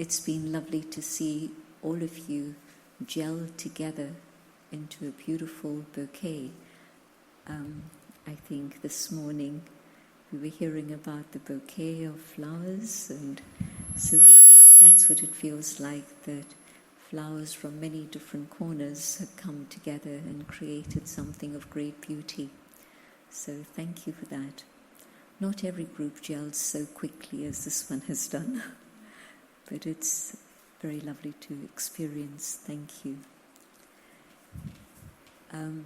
It's been lovely to see all of you gel together into a beautiful bouquet. I think this morning we were hearing about the bouquet of flowers, and so really that's what it feels like, that flowers from many different corners have come together and created something of great beauty. So thank you for that. Not every group gels so quickly as this one has done, but it's very lovely to experience. Thank you.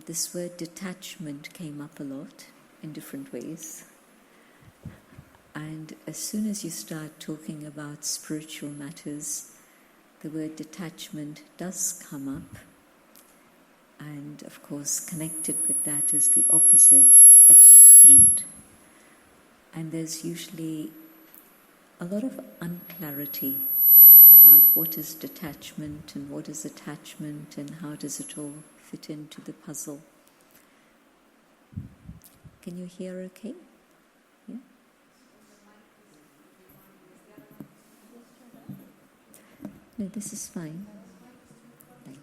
This word detachment came up a lot in different ways. And as soon as you start talking about spiritual matters, the word detachment does come up. And of course, connected with that is the opposite, attachment. And there's usually a lot of unclarity about what is detachment and what is attachment and how does it all fit into the puzzle. Can you hear okay? Yeah? No, this is fine. Thank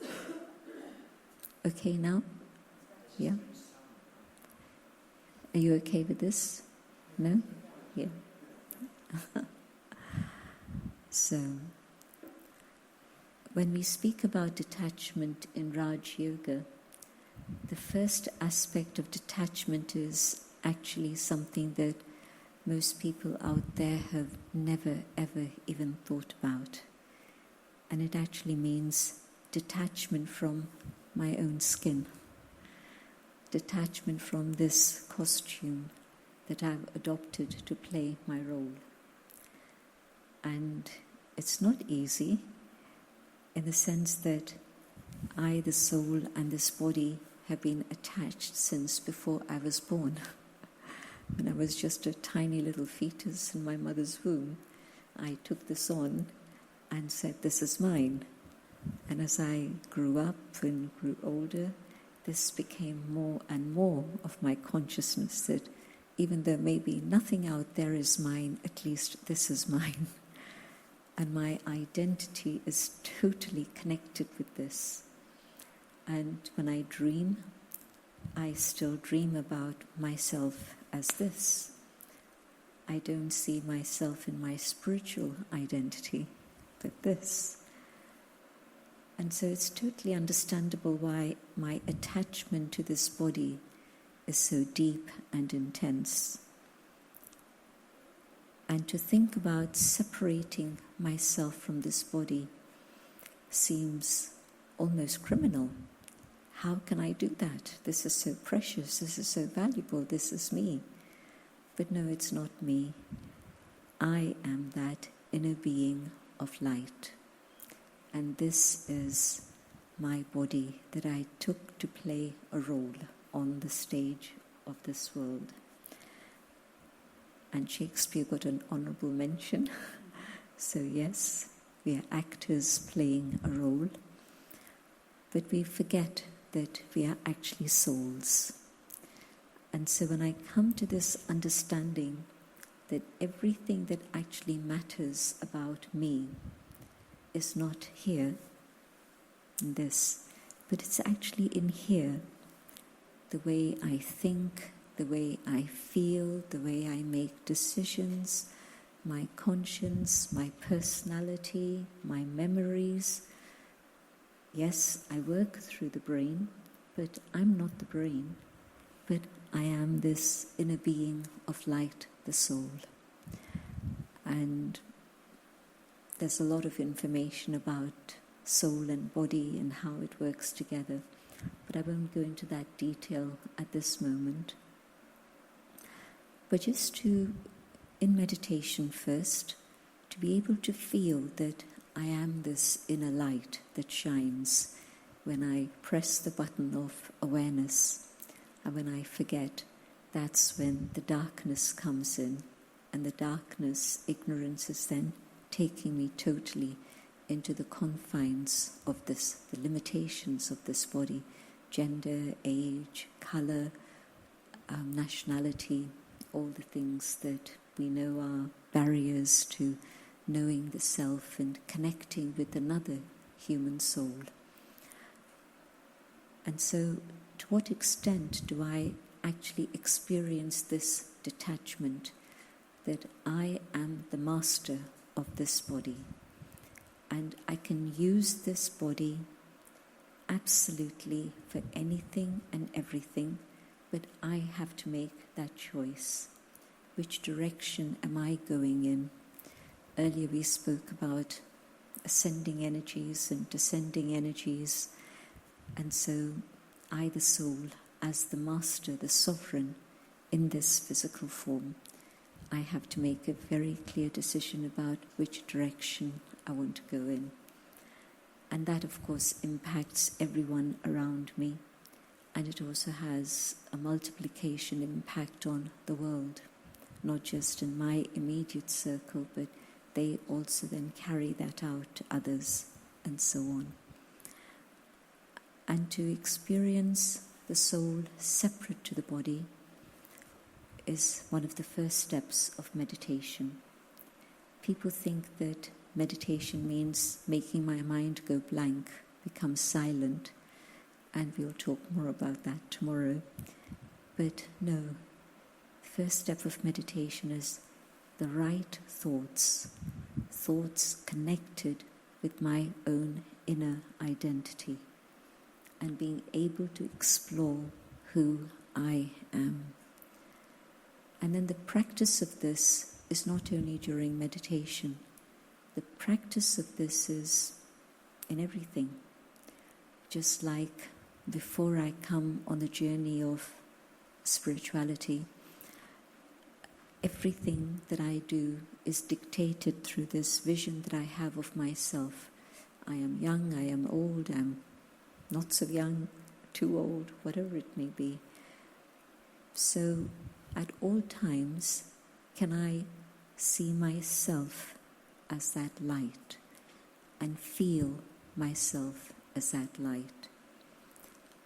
you. Okay now? Yeah? Are you okay with this? No? Yeah. So, when we speak about detachment in Raj Yoga, the first aspect of detachment is actually something that most people out there have never ever even thought about. And it actually means detachment from my own skin. Detachment from this costume that I've adopted to play my role. And it's not easy in the sense that I, the soul, and this body have been attached since before I was born. When I was just a tiny little fetus in my mother's womb, I took this on and said, this is mine. And as I grew up and grew older, this became more and more of my consciousness, that even though maybe nothing out there is mine, at least this is mine. And my identity is totally connected with this. And when I dream, I still dream about myself as this. I don't see myself in my spiritual identity, but this. And so it's totally understandable why my attachment to this body is so deep and intense. And to think about separating myself from this body seems almost criminal. How can I do that? This is so precious, this is so valuable, this is me. But no, it's not me. I am that inner being of light. And this is my body that I took to play a role on the stage of this world. And Shakespeare got an honourable mention. So yes, we are actors playing a role. But we forget that we are actually souls. And so when I come to this understanding that everything that actually matters about me is not here, in this, but it's actually in here, the way I think, the way I feel, the way I make decisions, my conscience, my personality, my memories. Yes, I work through the brain, but I'm not the brain, but I am this inner being of light, the soul. And there's a lot of information about soul and body and how it works together, but I won't go into that detail at this moment. But just to, in meditation first, to be able to feel that I am this inner light that shines when I press the button of awareness, and when I forget, that's when the darkness comes in, and the darkness, ignorance, is then taking me totally into the confines of this, the limitations of this body, gender, age, color, nationality, all the things that we know are barriers to knowing the self and connecting with another human soul. And so, to what extent do I actually experience this detachment, that I am the master of this body, and I can use this body absolutely for anything and everything, but I have to make that choice. Which direction am I going in? Earlier we spoke about ascending energies and descending energies, and so I, the soul, as the master, the sovereign in this physical form, I have to make a very clear decision about which direction I want to go in. And that, of course, impacts everyone around me, and it also has a multiplication impact on the world, not just in my immediate circle, but they also then carry that out to others, and so on. And to experience the soul separate to the body is one of the first steps of meditation. People think that meditation means making my mind go blank, become silent, and we'll talk more about that tomorrow. But no, the first step of meditation is the right thoughts connected with my own inner identity, and being able to explore who I am. And then the practice of this is not only during meditation. The practice of this is in everything. Just like before I come on the journey of spirituality, everything that I do is dictated through this vision that I have of myself. I am young, I am old, I'm not so young, too old, whatever it may be. So at all times, can I see myself as that light and feel myself as that light?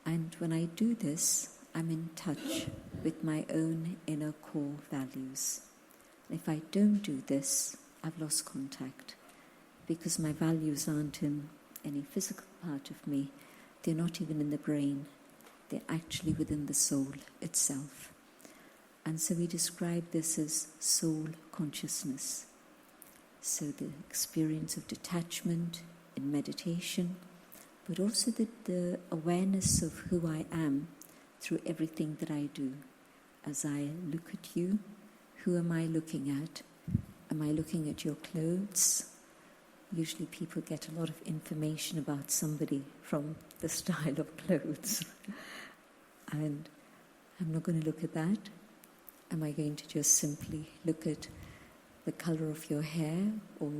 And when I do this, I'm in touch with my own inner core values. If I don't do this, I've lost contact, because my values aren't in any physical part of me. They're not even in the brain. They're actually within the soul itself. And so we describe this as soul consciousness. So the experience of detachment in meditation, but also the awareness of who I am through everything that I do. As I look at you, who am I looking at? Am I looking at your clothes? Usually people get a lot of information about somebody from the style of clothes. And I'm not going to look at that. Am I going to just simply look at the color of your hair or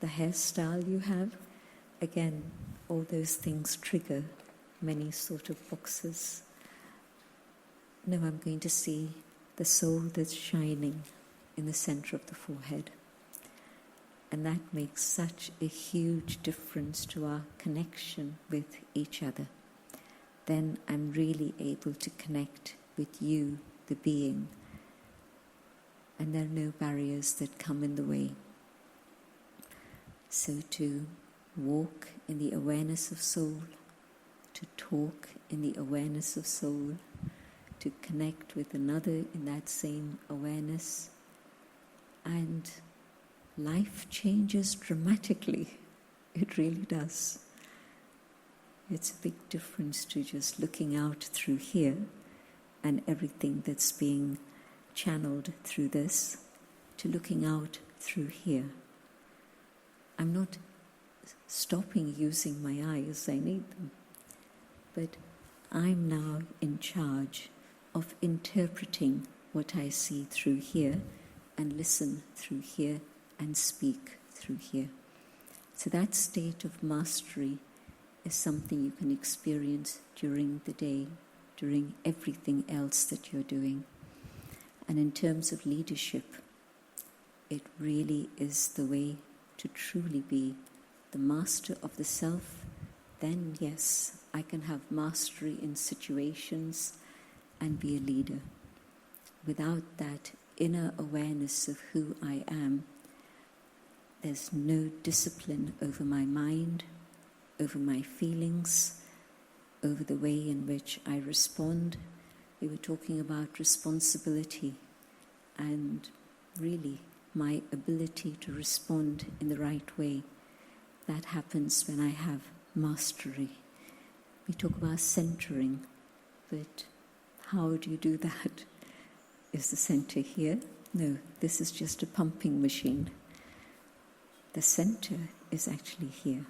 the hairstyle you have? Again, all those things trigger many sort of boxes. No, I'm going to see the soul that's shining in the center of the forehead. And that makes such a huge difference to our connection with each other. Then I'm really able to connect with you, the being, and there are no barriers that come in the way. So to walk in the awareness of soul, to talk in the awareness of soul, to connect with another in that same awareness, and life changes dramatically. It really does. It's a big difference to just looking out through here and everything that's being channeled through this, to looking out through here. I'm not stopping using my eyes, I need them. But I'm now in charge of interpreting what I see through here, and listen through here, and speak through here. So that state of mastery is something you can experience during the day, during everything else that you're doing. And in terms of leadership, it really is the way to truly be the master of the self. Then yes, I can have mastery in situations and be a leader. without that inner awareness of who I am, there's no discipline over my mind, over my feelings, over the way in which I respond. We were talking about responsibility and really my ability to respond in the right way. That happens when I have mastery. We talk about centering, but how do you do that? Is the center here? No, this is just a pumping machine. The center is actually here.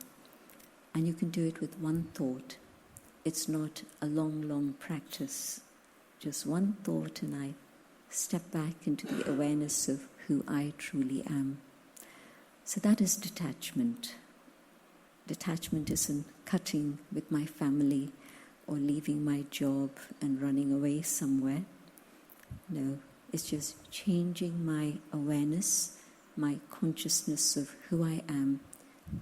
And you can do it with one thought. It's not a long, long practice. Just one thought and I step back into the awareness of who I truly am. So that is detachment. Detachment isn't cutting with my family or leaving my job and running away somewhere. No, it's just changing my awareness, my consciousness of who I am,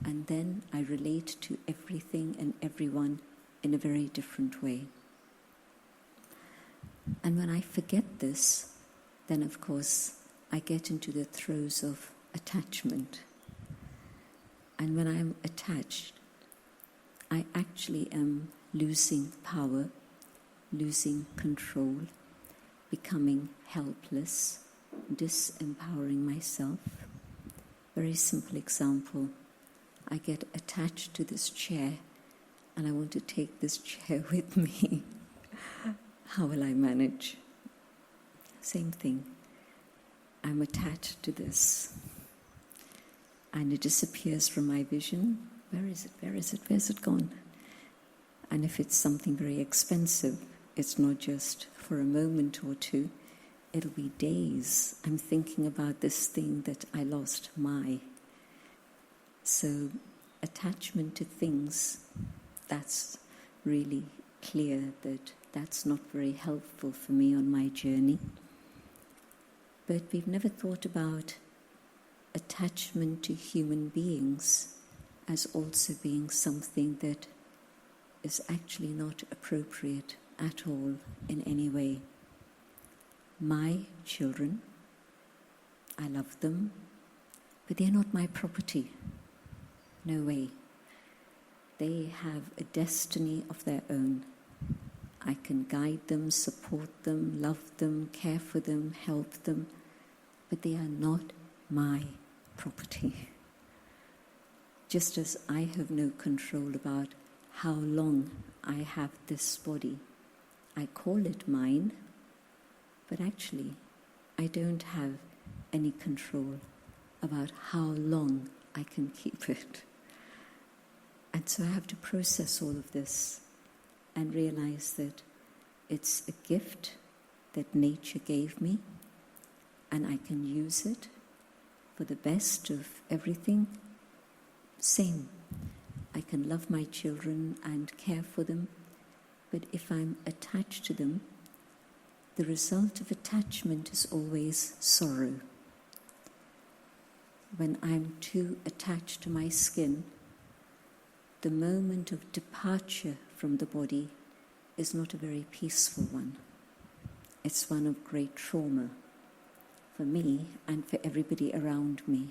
and then I relate to everything and everyone in a very different way. And when I forget this, then of course I get into the throes of attachment. And when I'm attached, I actually am losing power, losing control, becoming helpless, disempowering myself. Very simple example. I get attached to this chair and I want to take this chair with me. How will I manage? Same thing. I'm attached to this. And it disappears from my vision. Where is it? Where is it? Where's it gone? And if it's something very expensive, it's not just for a moment or two. It'll be days. I'm thinking about this thing that I lost, So attachment to things, that's really clear that that's not very helpful for me on my journey. But we've never thought about attachment to human beings as also being something that is actually not appropriate at all in any way. My children, I love them, but they're not my property. No way. They have a destiny of their own. I can guide them, support them, love them, care for them, help them, but they are not my property. Just as I have no control about how long I have this body. I call it mine, but actually I don't have any control about how long I can keep it. And so I have to process all of this and realize that it's a gift that nature gave me, and I can use it for the best of everything. Same. I can love my children and care for them, but if I'm attached to them, the result of attachment is always sorrow. When I'm too attached to my skin, the moment of departure from the body is not a very peaceful one. It's one of great trauma for me and for everybody around me.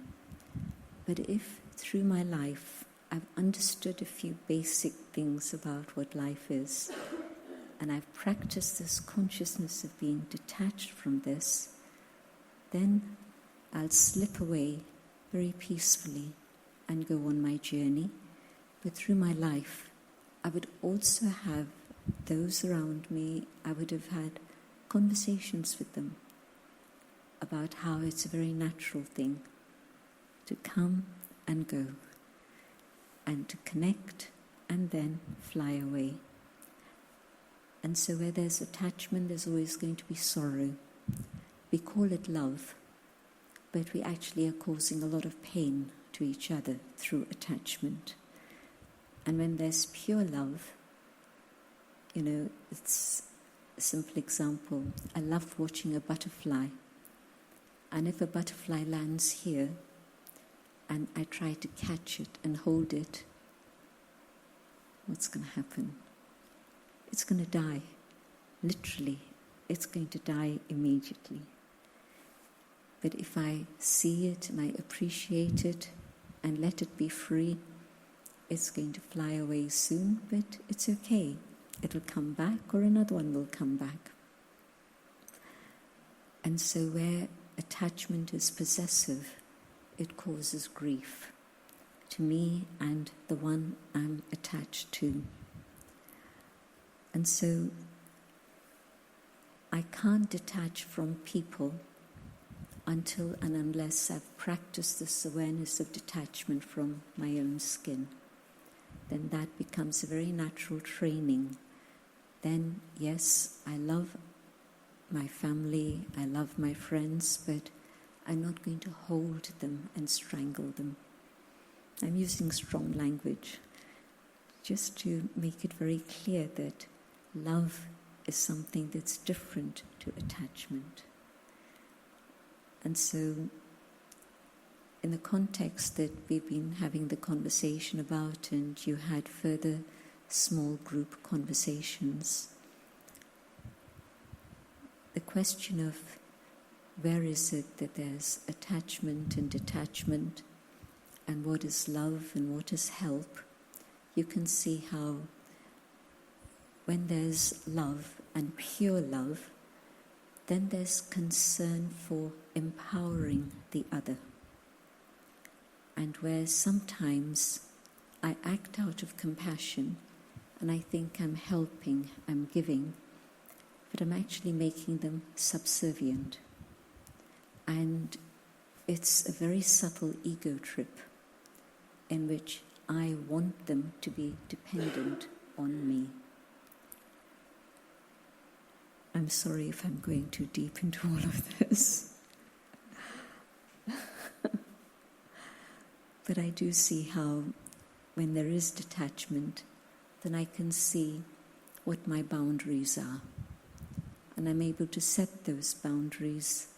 But if through my life I've understood a few basic things about what life is, and I've practiced this consciousness of being detached from this, then I'll slip away very peacefully and go on my journey. But through my life, I would also have those around me, I would have had conversations with them about how it's a very natural thing to come and go, and to connect and then fly away. And so where there's attachment, there's always going to be sorrow. We call it love, but we actually are causing a lot of pain to each other through attachment. And when there's pure love, it's a simple example. I love watching a butterfly. And if a butterfly lands here, and I try to catch it and hold it, what's going to happen? It's going to die, literally. it's going to die immediately. But if I see it and I appreciate it and let it be free, it's going to fly away soon, but it's okay. It will come back, or another one will come back. And so where attachment is possessive, it causes grief to me and the one I'm attached to. And so I can't detach from people until and unless I've practiced this awareness of detachment from my own skin. Then that becomes a very natural training. Then, yes, I love my family, I love my friends, but I'm not going to hold them and strangle them. I'm using strong language just to make it very clear that love is something that's different to attachment. And so, in the context that we've been having the conversation about, and you had further small group conversations, the question of where is it that there's attachment and detachment, and what is love and what is help, you can see how when there's love and pure love, then there's concern for empowering the other. And where sometimes I act out of compassion and I think I'm helping, I'm giving, but I'm actually making them subservient. And it's a very subtle ego trip in which I want them to be dependent on me. I'm sorry if I'm going too deep into all of this. But I do see how when there is detachment, then I can see what my boundaries are. And I'm able to set those boundaries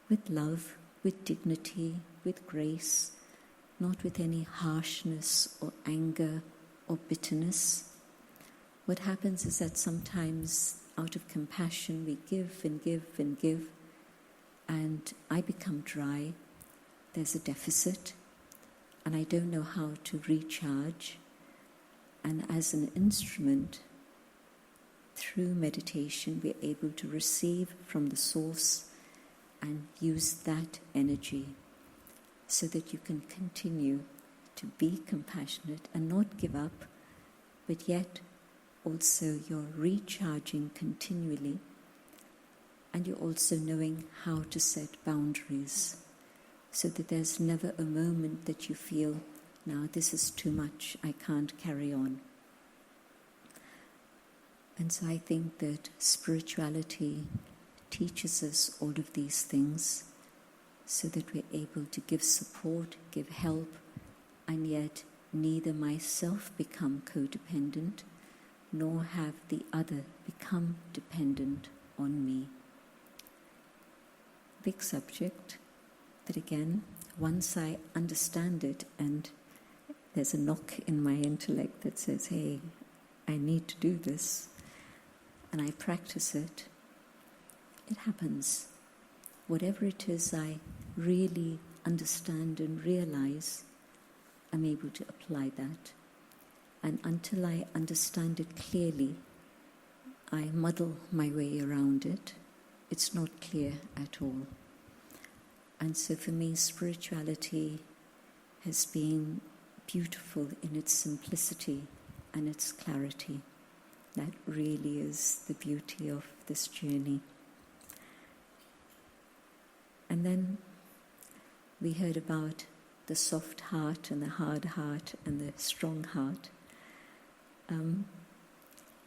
with love, with dignity, with grace, not with any harshness or anger or bitterness. What happens is that sometimes out of compassion we give and give and give, and I become dry. There's a deficit, and I don't know how to recharge. And as an instrument, through meditation, we're able to receive from the source and use that energy so that you can continue to be compassionate and not give up, but yet also you're recharging continually, and you're also knowing how to set boundaries so that there's never a moment that you feel, now this is too much, I can't carry on. And so I think that spirituality teaches us all of these things so that we're able to give support, give help, and yet neither myself become codependent nor have the other become dependent on me. Big subject, but again, once I understand it and there's a knock in my intellect that says, hey, I need to do this, and I practice it, it happens. Whatever it is I really understand and realize, I'm able to apply that. And until I understand it clearly, I muddle my way around it. It's not clear at all. And so for me, spirituality has been beautiful in its simplicity and its clarity. That really is the beauty of this journey. And then we heard about the soft heart and the hard heart and the strong heart.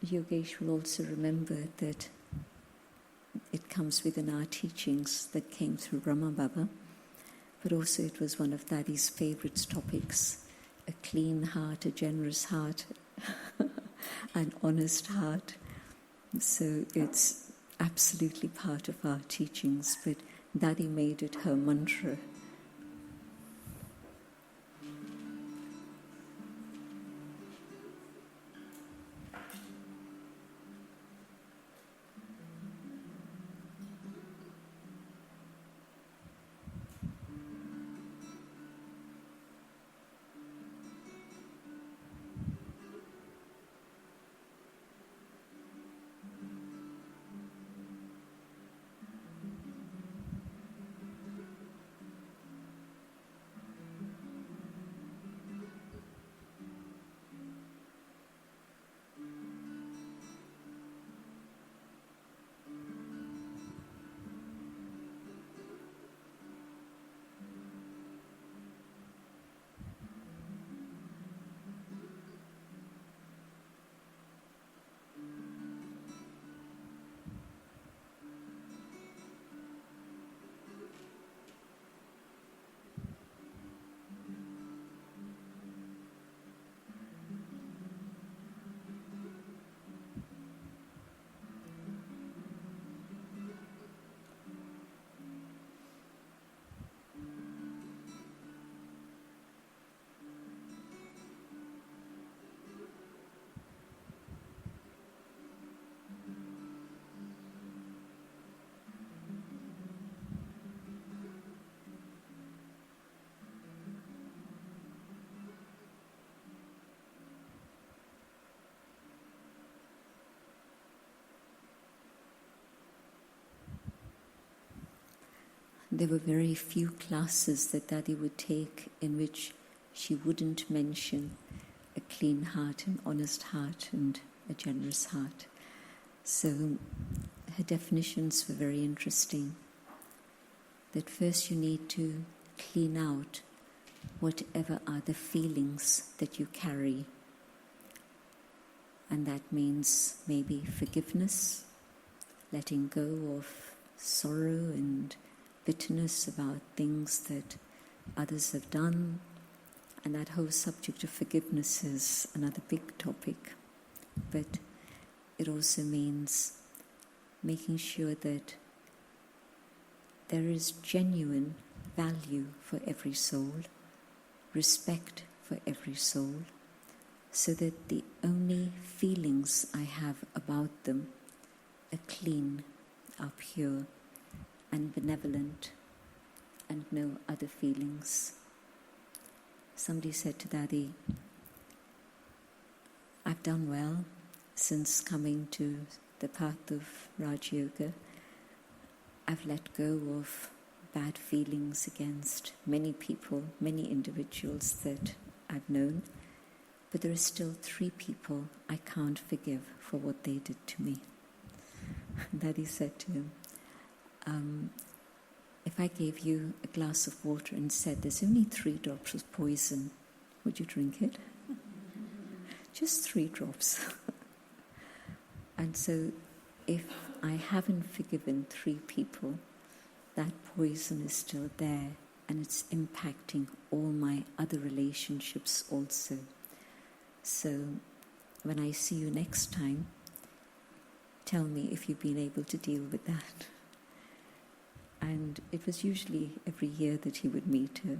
Yogesh will also remember that it comes within our teachings that came through Brahma Baba, but also it was one of Daddy's favorite topics, a clean heart, a generous heart, an honest heart. So it's absolutely part of our teachings, but Daddy made it her mantra. there were very few classes that Daddy would take in which she wouldn't mention a clean heart, an honest heart, and a generous heart. So her definitions were very interesting. That first you need to clean out whatever are the feelings that you carry. And that means maybe forgiveness, letting go of sorrow and bitterness about things that others have done. And that whole subject of forgiveness is another big topic. But it also means making sure that there is genuine value for every soul, respect for every soul, so that the only feelings I have about them are clean, are pure and benevolent, and no other feelings. Somebody said to Daddy, I've done well since coming to the path of Raj Yoga. I've let go of bad feelings against many people, many individuals that I've known, but there are still 3 people I can't forgive for what they did to me. Daddy said to him, if I gave you a glass of water and said there's only 3 drops of poison, would you drink it? Just 3 drops. And so if I haven't forgiven 3 people, that poison is still there and it's impacting all my other relationships also. So when I see you next time, tell me if you've been able to deal with that. And it was usually every year that he would meet her.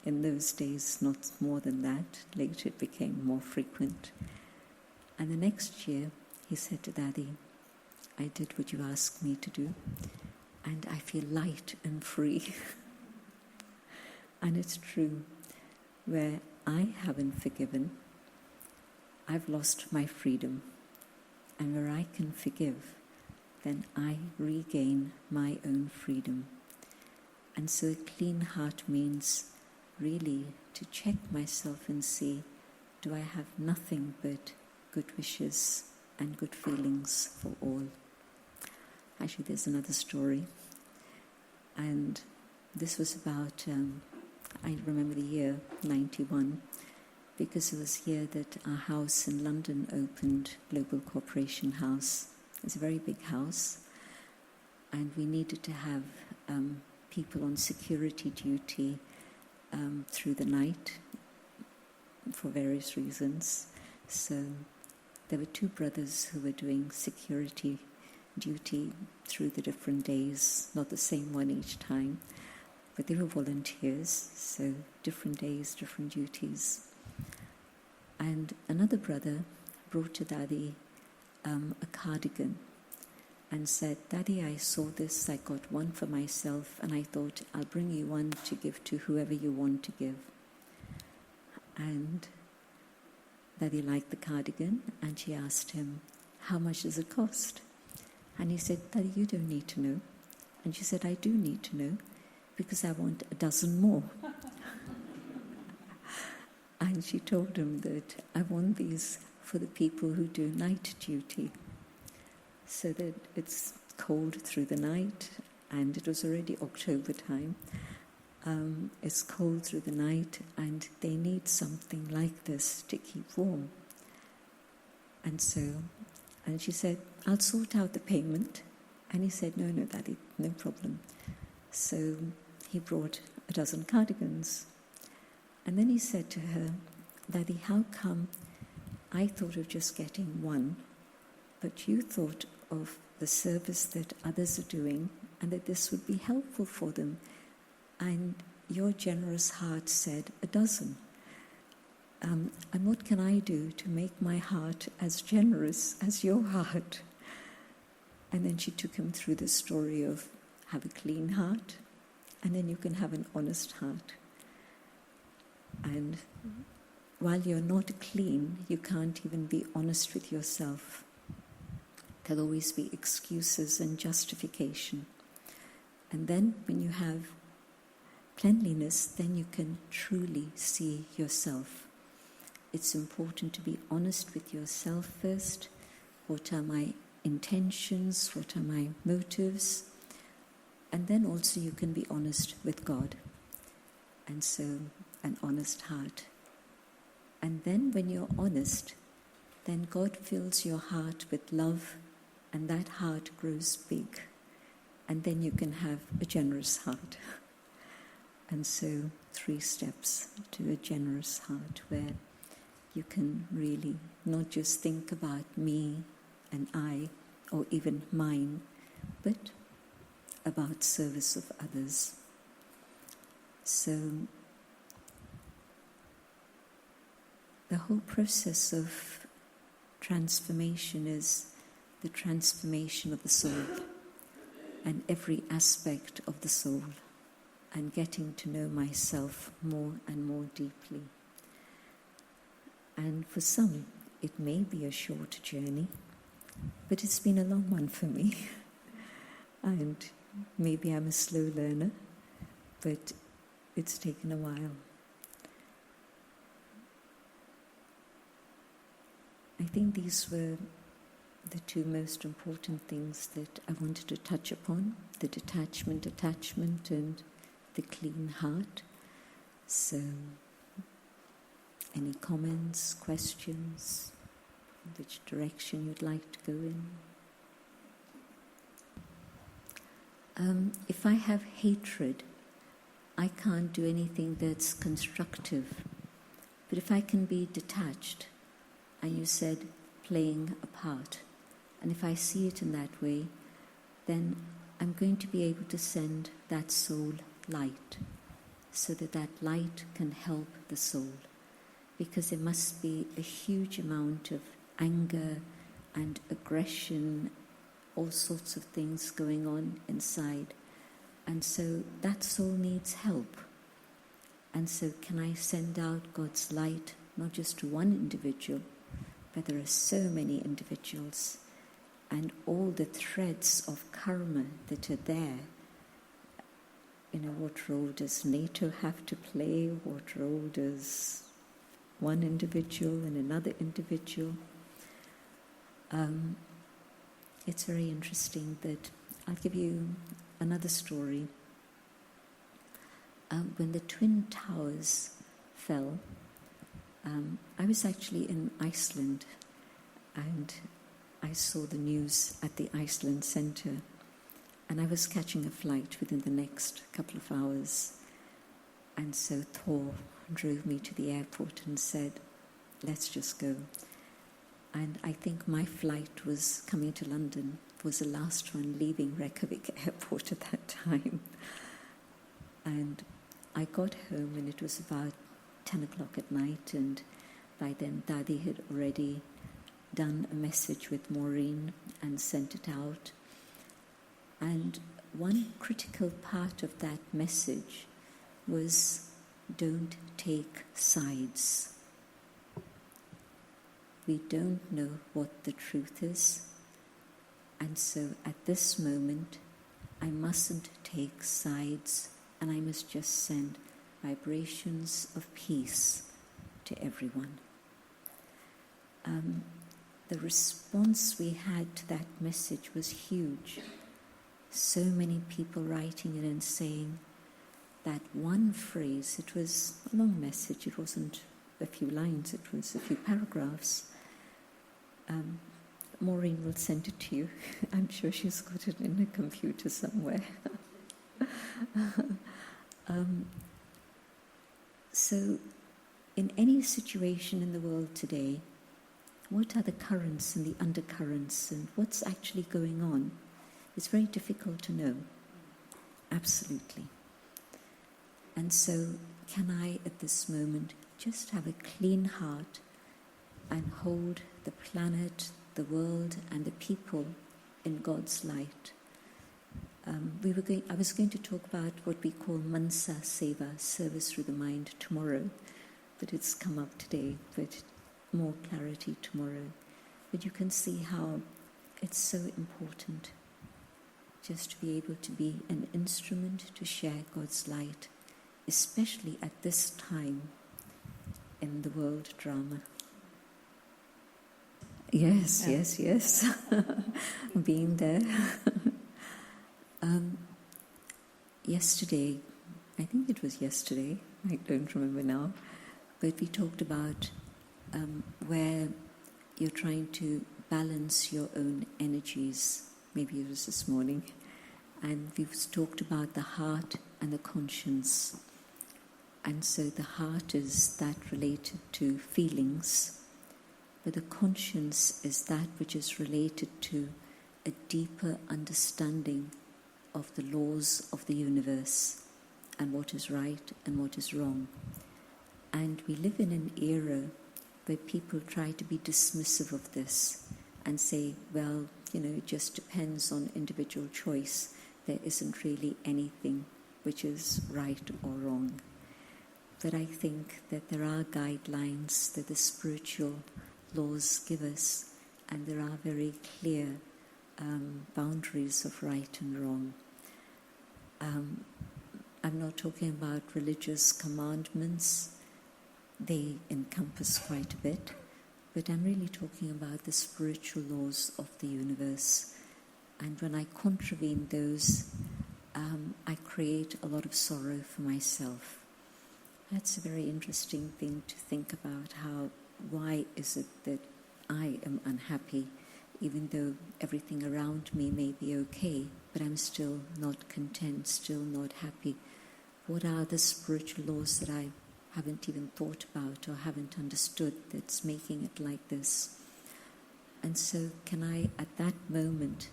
In those days, not more than that. Later it became more frequent. And the next year, he said to Daddy, I did what you asked me to do, and I feel light and free. And it's true. Where I haven't forgiven, I've lost my freedom. And where I can forgive, then I regain my own freedom. And so a clean heart means really to check myself and see, do I have nothing but good wishes and good feelings for all? Actually, there's another story. And this was about, I remember the year 91, because it was the year that our house in London opened, Global Corporation House. It's a very big house, and we needed to have people on security duty through the night for various reasons. So there were 2 brothers who were doing security duty through the different days, not the same one each time, but they were volunteers, so different days, different duties. And another brother brought to Daddy a cardigan and said, Daddy, I saw this, I got one for myself, and I thought I'll bring you one to give to whoever you want to give. And Daddy liked the cardigan, and she asked him, how much does it cost? And he said, Daddy, you don't need to know. And she said, I do need to know, because I want a dozen more. And she told him that I want these for the people who do night duty, so that it's cold through the night, and it was already October time. It's cold through the night, and they need something like this to keep warm. And she said, I'll sort out the payment. And he said, no, Daddy, no problem. So he brought a dozen cardigans. And then he said to her, Daddy, how come I thought of just getting one, but you thought of the service that others are doing and that this would be helpful for them, and your generous heart said a dozen. And what can I do to make my heart as generous as your heart? And then she took him through the story of have a clean heart, and then you can have an honest heart. And while you're not clean, you can't even be honest with yourself. There'll always be excuses and justification. And then when you have cleanliness, then you can truly see yourself. It's important to be honest with yourself first. What are my intentions? What are my motives? And then also you can be honest with God. And so an honest heart. And then when you're honest, then God fills your heart with love, and that heart grows big. And then you can have a generous heart. And so 3 steps to a generous heart, where you can really not just think about me and I, or even mine, but about service of others. So the whole process of transformation is the transformation of the soul and every aspect of the soul, and getting to know myself more and more deeply. And for some, it may be a short journey, but it's been a long one for me. And maybe I'm a slow learner, but it's taken a while. I think these were the 2 most important things that I wanted to touch upon: the detachment, attachment, and the clean heart. So, any comments, questions, which direction you'd like to go in? If I have hatred, I can't do anything that's constructive. But if I can be detached, and you said playing a part, and if I see it in that way, then I'm going to be able to send that soul light, so that that light can help the soul. Because there must be a huge amount of anger and aggression, all sorts of things going on inside. And so that soul needs help. And so can I send out God's light, not just to one individual, but there are so many individuals, and all the threads of karma that are there. What role does NATO have to play? What role does one individual and another individual? It's very interesting that I'll give you another story. When the Twin Towers fell, I was actually in Iceland, and I saw the news at the Iceland Centre, and I was catching a flight within the next couple of hours. And so Thor drove me to the airport and said, let's just go. And I think my flight was coming to London, was the last one leaving Reykjavik airport at that time. And I got home and it was about 10 o'clock at night, and by then Dadi had already done a message with Maureen and sent it out. And one critical part of that message was, don't take sides. We don't know what the truth is, and so at this moment I mustn't take sides, and I must just send vibrations of peace to everyone. The response we had to that message was huge. So many people writing it and saying that one phrase, it was a long message, it wasn't a few lines, it was a few paragraphs. Maureen will send it to you. I'm sure she's got it in a computer somewhere. So, in any situation in the world today, what are the currents and the undercurrents, and what's actually going on? It's very difficult to know. Absolutely. And so, can I, at this moment, just have a clean heart and hold the planet, the world, and the people in God's light? I was going to talk about what we call Mansa Seva, service through the mind, tomorrow, but it's come up today, but more clarity tomorrow. But you can see how it's so important just to be able to be an instrument to share God's light, especially at this time in the world drama. Yes, yes. Being there. Yesterday, I think it was yesterday, I don't remember now, but we talked about where you're trying to balance your own energies. Maybe it was this morning. And we've talked about the heart and the conscience. And so the heart is that related to feelings, but the conscience is that which is related to a deeper understanding of the laws of the universe and what is right and what is wrong. And we live in an era where people try to be dismissive of this and say, well, it just depends on individual choice. There isn't really anything which is right or wrong. But I think that there are guidelines that the spiritual laws give us, and there are very clear boundaries of right and wrong. I'm not talking about religious commandments. They encompass quite a bit, but I'm really talking about the spiritual laws of the universe. And when I contravene those, I create a lot of sorrow for myself. That's a very interesting thing to think about, why is it that I am unhappy, even though everything around me may be okay, but I'm still not content, still not happy. What are the spiritual laws that I haven't even thought about or haven't understood that's making it like this? And so can I, at that moment,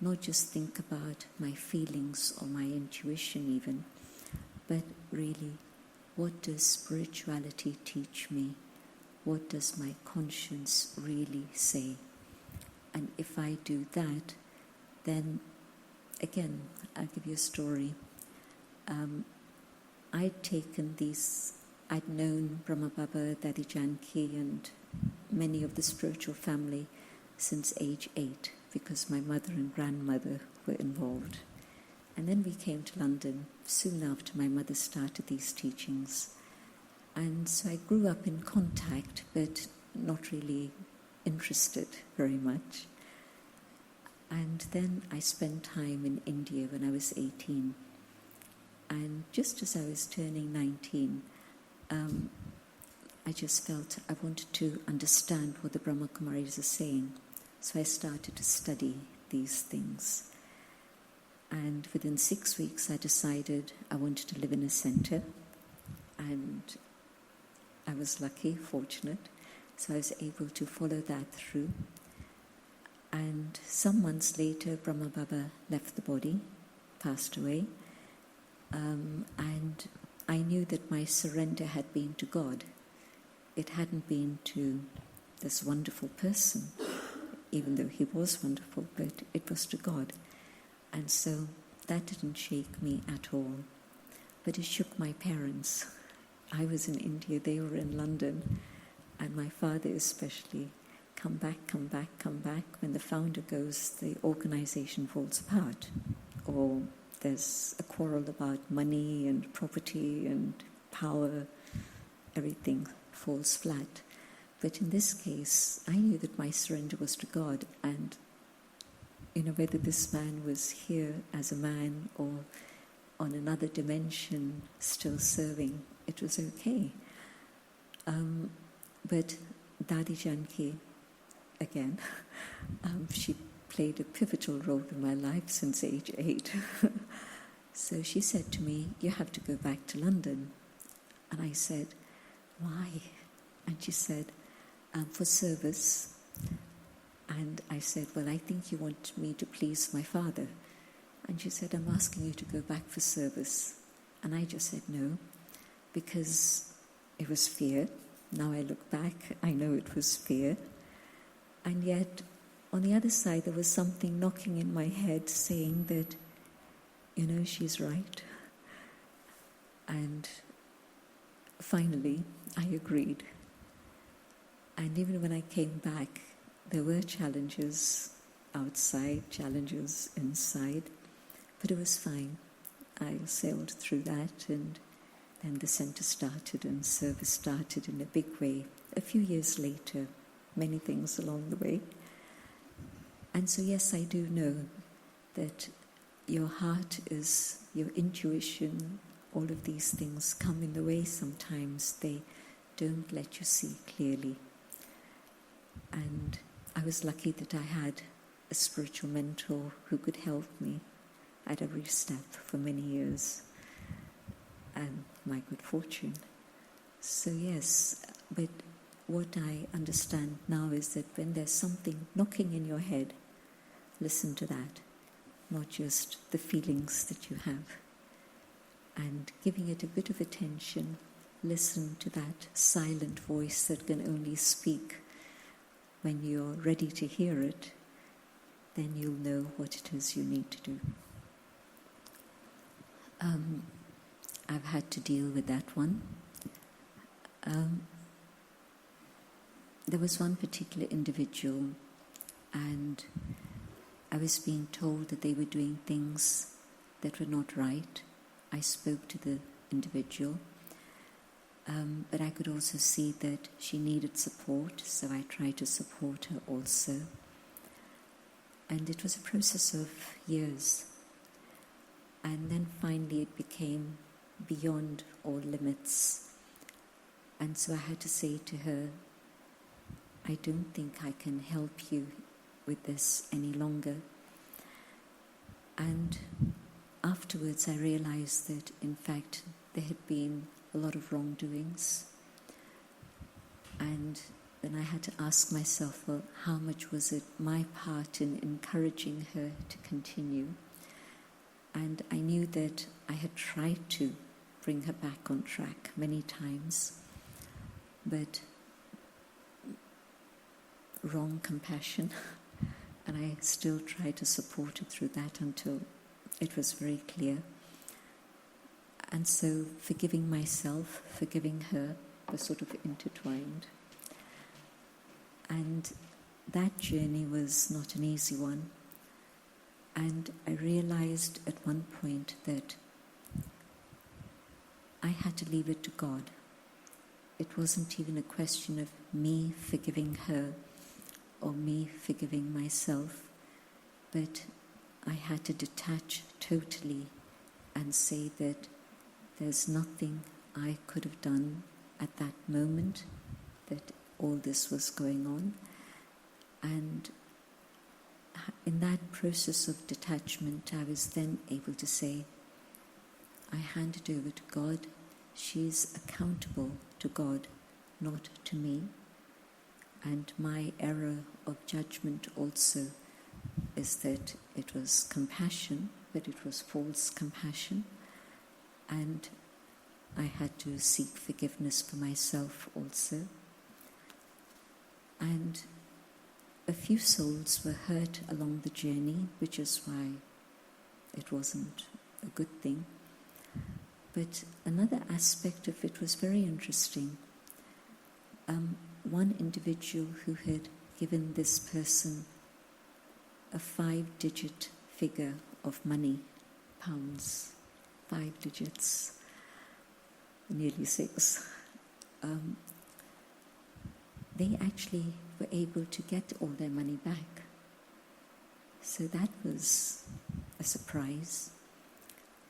not just think about my feelings or my intuition even, but really, what does spirituality teach me? What does my conscience really say? And if I do that, then, again, I'll give you a story. I'd known Brahma Baba, Dadi Janki, and many of the spiritual family since age 8, because my mother and grandmother were involved. And then we came to London soon after my mother started these teachings. And so I grew up in contact, but not really interested very much. And then I spent time in India when I was 18. And just as I was turning 19, I just felt I wanted to understand what the Brahma Kumaris are saying. So I started to study these things. And within 6 weeks, I decided I wanted to live in a center. And I was lucky, fortunate. So I was able to follow that through. And some months later, Brahma Baba left the body, passed away. And I knew that my surrender had been to God. It hadn't been to this wonderful person, even though he was wonderful, but it was to God. And so that didn't shake me at all. But it shook my parents. I was in India, they were in London, and my father especially, come back, come back, come back. When the founder goes, the organization falls apart. Or there's a quarrel about money and property and power, everything falls flat. But in this case, I knew that my surrender was to God, and whether this man was here as a man or on another dimension still serving, it was okay. But Dadi Janki, again, she played a pivotal role in my life since age 8. So she said to me, you have to go back to London. And I said, why? And she said, for service. And I said, well, I think you want me to please my father. And she said, I'm asking you to go back for service. And I just said no, because it was fear. Now I look back, I know it was fear. And yet, on the other side, there was something knocking in my head saying that, she's right. And finally, I agreed. And even when I came back, there were challenges outside, challenges inside. But it was fine. I sailed through that, and then the centre started and service started in a big way. A few years later, many things along the way. And so yes, I do know that your heart is, your intuition, all of these things come in the way sometimes. They don't let you see clearly. And I was lucky that I had a spiritual mentor who could help me at every step for many years, and my good fortune. So yes, but what I understand now is that when there's something knocking in your head, listen to that, not just the feelings that you have. And giving it a bit of attention, listen to that silent voice that can only speak when you're ready to hear it, then you'll know what it is you need to do. I've had to deal with that one. There was one particular individual, and I was being told that they were doing things that were not right. I spoke to the individual, but I could also see that she needed support, so I tried to support her also. And it was a process of years. And then finally it became beyond all limits. And so I had to say to her, I don't think I can help you with this any longer. And afterwards I realized that in fact there had been a lot of wrongdoings. And then I had to ask myself, well, how much was it my part in encouraging her to continue? And I knew that I had tried to bring her back on track many times, but wrong compassion, and I still tried to support her through that until it was very clear. And so forgiving myself, forgiving her, were sort of intertwined. And that journey was not an easy one. And I realized at one point that I had to leave it to God. It wasn't even a question of me forgiving her or me forgiving myself, but I had to detach totally and say that there's nothing I could have done at that moment that all this was going on. And in that process of detachment, I was then able to say, I hand it over to God. She's accountable to God, not to me. And my error of judgment also is that it was compassion, but it was false compassion. And I had to seek forgiveness for myself also. And a few souls were hurt along the journey, which is why it wasn't a good thing. But another aspect of it was very interesting. One individual who had given this person a 5-digit figure of money, pounds, 5 digits, nearly 6. They actually were able to get all their money back. So that was a surprise.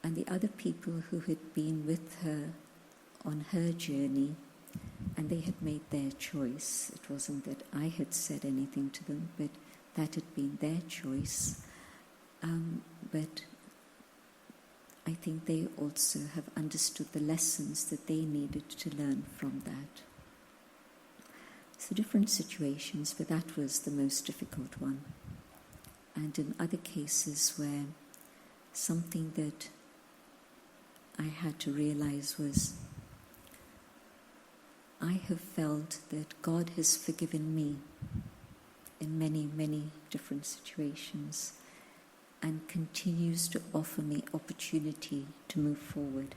And the other people who had been with her on her journey, and they had made their choice. It wasn't that I had said anything to them, but that had been their choice. But I think they also have understood the lessons that they needed to learn from that. So different situations, but that was the most difficult one. And in other cases where something that I had to realize was, I have felt that God has forgiven me in many, many different situations and continues to offer me opportunity to move forward.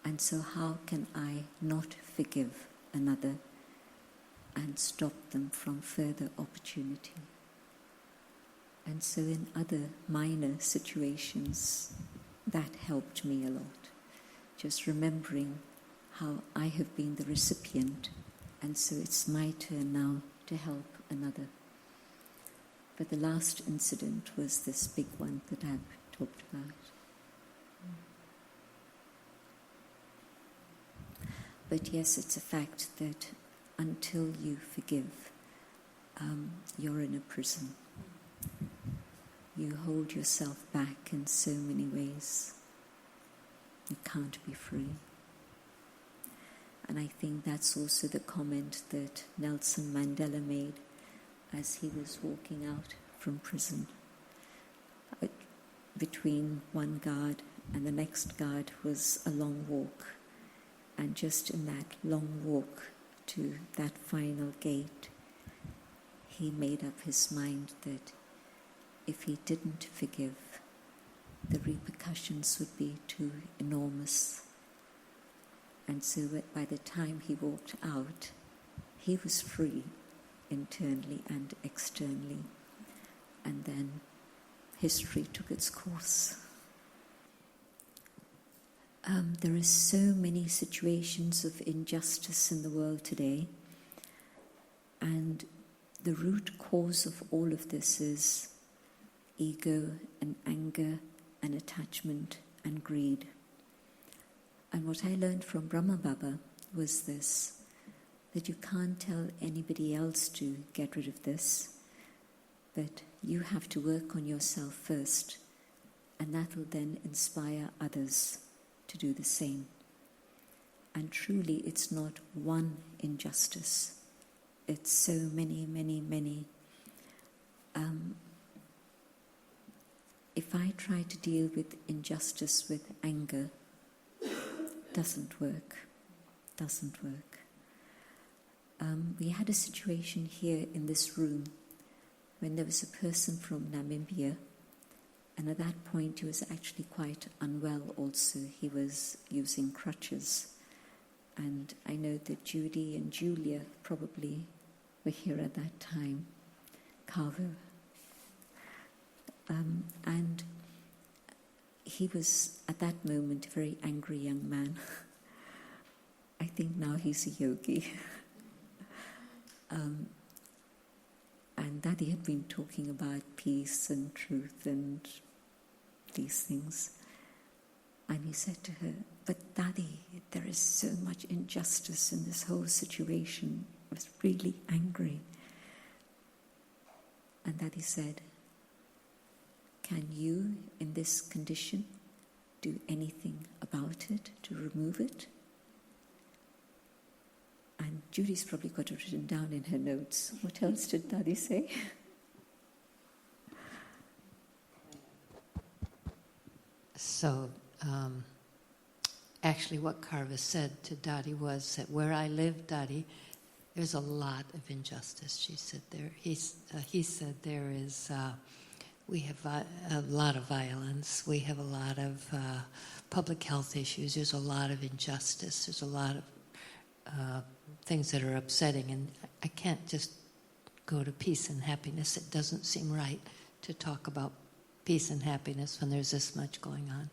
And so how can I not forgive another and stop them from further opportunity? And so in other minor situations, that helped me a lot. Just remembering how I have been the recipient, and so it's my turn now to help another. But the last incident was this big one that I've talked about. But yes, it's a fact that until you forgive, you're in a prison. You hold yourself back in so many ways. You can't be free. And I think that's also the comment that Nelson Mandela made as he was walking out from prison. Between one guard and the next guard was a long walk. And just in that long walk to that final gate, he made up his mind that if he didn't forgive, the repercussions would be too enormous. And so by the time he walked out, he was free internally and externally. And then history took its course. There are so many situations of injustice in the world today, and the root cause of all of this is ego and anger and attachment and greed. And what I learned from Brahma Baba was this, that you can't tell anybody else to get rid of this, but you have to work on yourself first, and that will then inspire others to do the same. And truly, it's not one injustice. It's so many, many, many. If I try to deal with injustice with anger, doesn't work. We had a situation here in this room when there was a person from Namibia, and at that point he was actually quite unwell also. He was using crutches. And I know that Judy and Julia probably were here at that time, Carver. And he was, at that moment, a very angry young man. I think now he's a yogi. And Daddy had been talking about peace and truth and these things. And he said to her, "But Daddy, there is so much injustice in this whole situation." I was really angry. And Daddy said, "Can you, in this condition, do anything about it to remove it?" And Judy's probably got it written down in her notes. What else did Daddy say? So, actually what Carva said to Dadi was that where I live, Dadi, there's a lot of injustice. She said there. He said there is. We have a lot of violence. We have a lot of public health issues. There's a lot of injustice. There's a lot of things that are upsetting, and I can't just go to peace and happiness. It doesn't seem right to talk about peace and happiness when there's this much going on.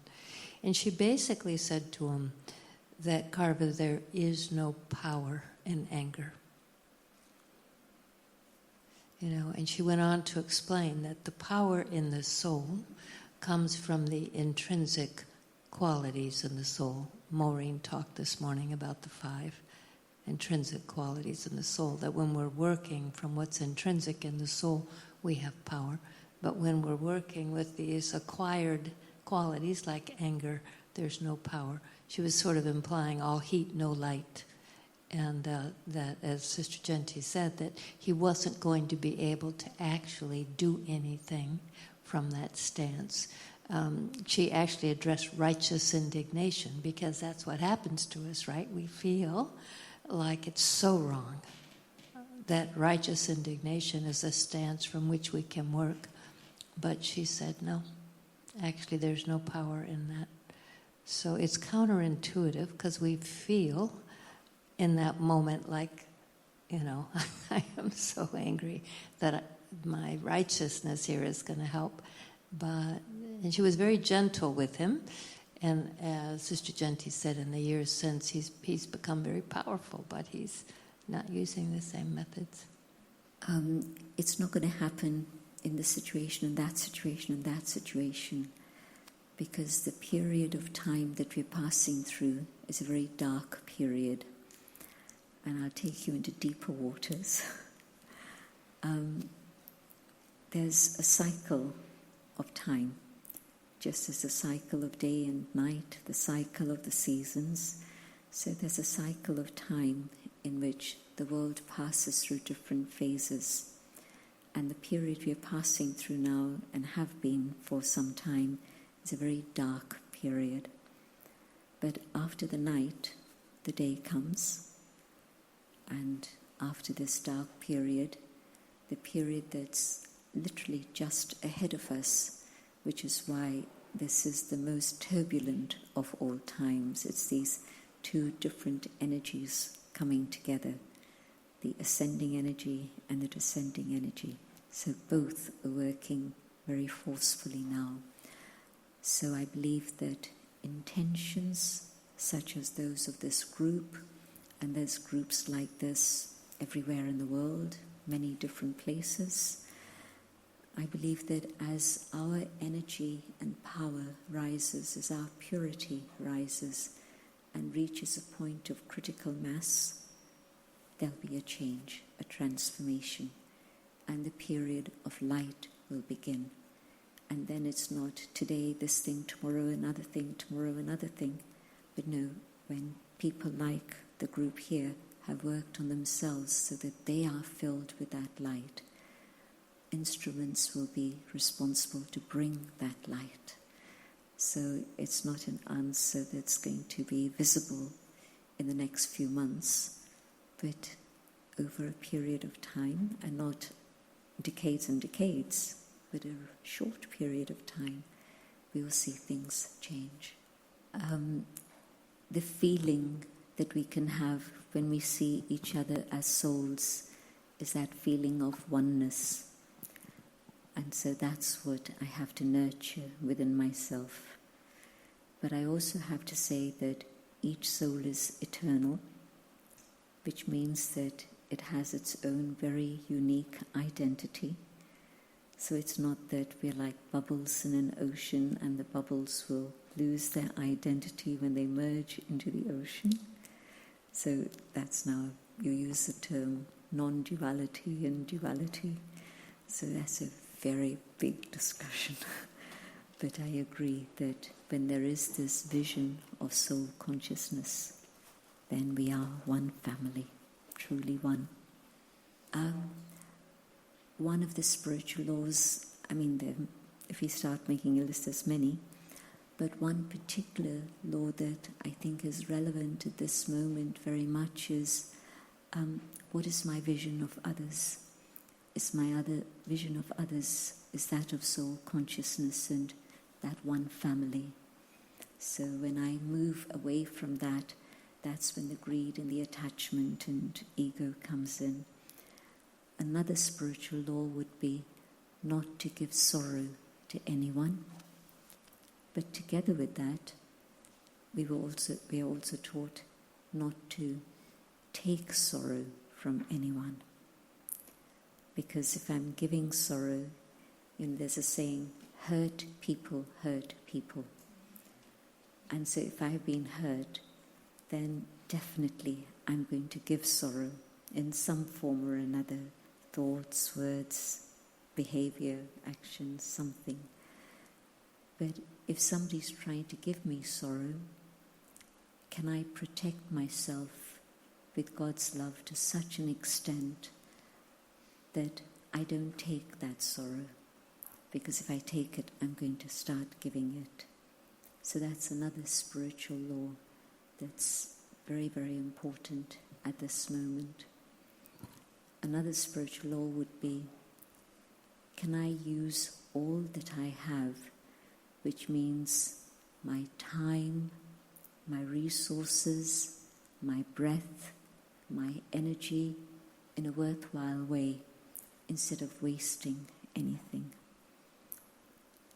And she basically said to him that, Carva, there is no power in anger. You know, and she went on to explain that the power in the soul comes from the intrinsic qualities in the soul. Maureen talked this morning about the 5 intrinsic qualities in the soul, that when we're working from what's intrinsic in the soul, we have power. But when we're working with these acquired qualities like anger, there's no power. She was sort of implying all heat, no light. And that, as Sister Jayanti said, that he wasn't going to be able to actually do anything from that stance. She actually addressed righteous indignation, because that's what happens to us, right? We feel like it's so wrong. That righteous indignation is a stance from which we can work. But she said, no, actually there's no power in that. So it's counterintuitive, because we feel in that moment like, you know, I am so angry that my righteousness here is going to help. And she was very gentle with him. And as Sister Jayanti said, in the years since, he's become very powerful, but he's not using the same methods. It's not going to happen in this situation, and that situation, and that situation, because the period of time that we're passing through is a very dark period. And I'll take you into deeper waters. There's a cycle of time, just as the cycle of day and night, the cycle of the seasons. So there's a cycle of time in which the world passes through different phases. And the period we're passing through now, and have been for some time, is a very dark period. But after the night, the day comes. And after this dark period, the period that's literally just ahead of us, which is why this is the most turbulent of all times. It's these two different energies coming together, the ascending energy and the descending energy. So both are working very forcefully now. So I believe that intentions such as those of this group, and there's groups like this everywhere in the world, many different places, I believe that as our energy and power rises, as our purity rises and reaches a point of critical mass, there'll be a change, a transformation, and the period of light will begin. And then it's not today this thing, tomorrow another thing, tomorrow another thing. But no, when people like the group here have worked on themselves so that they are filled with that light, instruments will be responsible to bring that light. So it's not an answer that's going to be visible in the next few months, but over a period of time, and not decades and decades, but a short period of time, we will see things change. The feeling that we can have when we see each other as souls is that feeling of oneness. And so that's what I have to nurture within myself. But I also have to say that each soul is eternal, which means that it has its own very unique identity. So it's not that we're like bubbles in an ocean and the bubbles will lose their identity when they merge into the ocean. So that's now, you use the term non-duality and duality. So that's a very big discussion. But I agree that when there is this vision of soul consciousness, then we are one family, truly one. One of the spiritual laws, if we start making a list, there's many, but one particular law that I think is relevant at this moment very much is, what is my vision of others? Is my other vision of others is that of soul consciousness and that one family. So when I move away from that, that's when the greed and the attachment and ego comes in. Another spiritual law would be not to give sorrow to anyone. But together with that, we are also taught not to take sorrow from anyone. Because if I'm giving sorrow, there's a saying, hurt people hurt people. And so if I've been hurt, then definitely I'm going to give sorrow in some form or another. Thoughts, words, behavior, actions, something. But if somebody's trying to give me sorrow, can I protect myself with God's love to such an extent that I don't take that sorrow? Because if I take it, I'm going to start giving it. So that's another spiritual law that's very, very important at this moment. Another spiritual law would be, can I use all that I have, which means my time, my resources, my breath, my energy, in a worthwhile way, instead of wasting anything.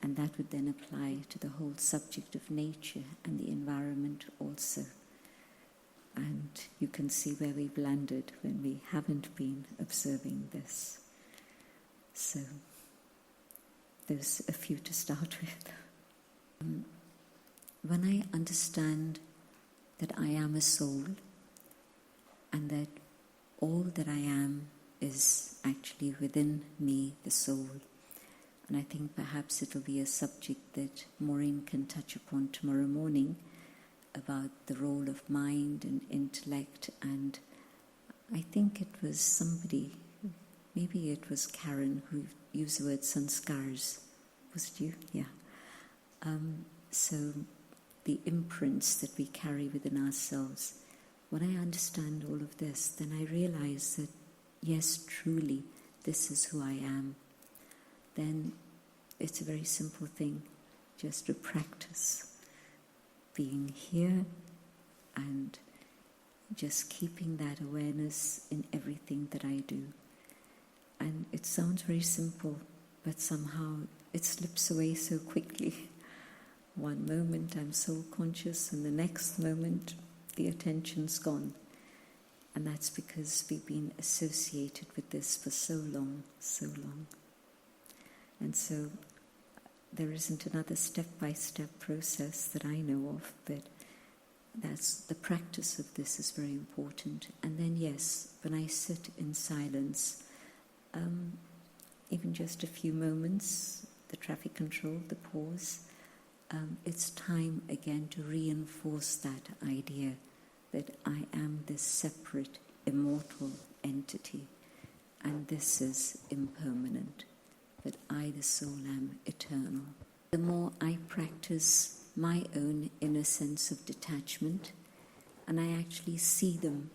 And that would then apply to the whole subject of nature and the environment also. And you can see where we've landed when we haven't been observing this. So there's a few to start with. When I understand that I am a soul and that all that I am is actually within me, the soul, and I think perhaps it'll be a subject that Maureen can touch upon tomorrow morning about the role of mind and intellect, and I think it was somebody, maybe it was Karen, who used the word sanskars. Was it you? Yeah. So the imprints that we carry within ourselves. When I understand all of this, then I realize that, yes, truly, this is who I am. Then it's a very simple thing, just to practice being here and just keeping that awareness in everything that I do. And it sounds very simple, but somehow it slips away so quickly. One moment I'm soul conscious, and the next moment the attention's gone. And that's because we've been associated with this for so long, so long. And so there isn't another step-by-step process that I know of, but that's the practice of this is very important. And then yes, when I sit in silence, even just a few moments, the traffic control, the pause, it's time again to reinforce that idea that I am this separate, immortal entity, and this is impermanent, but I, the soul, am eternal. The more I practice my own inner sense of detachment, and I actually see them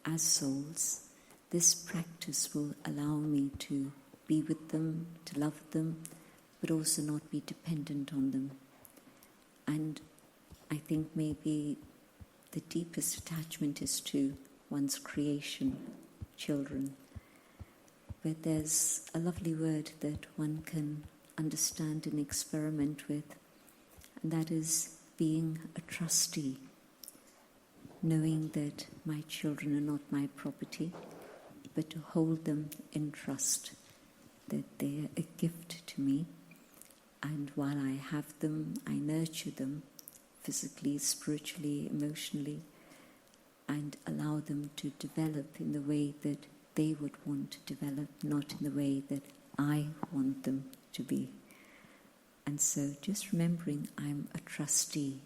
as souls, this practice will allow me to be with them, to love them, but also not be dependent on them. And I think maybe the deepest attachment is to one's creation, children. But there's a lovely word that one can understand and experiment with, and that is being a trustee, knowing that my children are not my property, but to hold them in trust, that they are a gift to me. And while I have them, I nurture them physically, spiritually, emotionally, and allow them to develop in the way that they would want to develop, not in the way that I want them to be. And so just remembering I'm a trustee.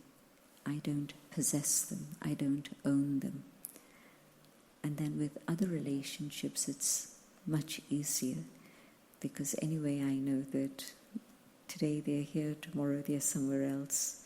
I don't possess them. I don't own them. And then with other relationships, it's much easier, because anyway I know that today they're here, tomorrow they're somewhere else.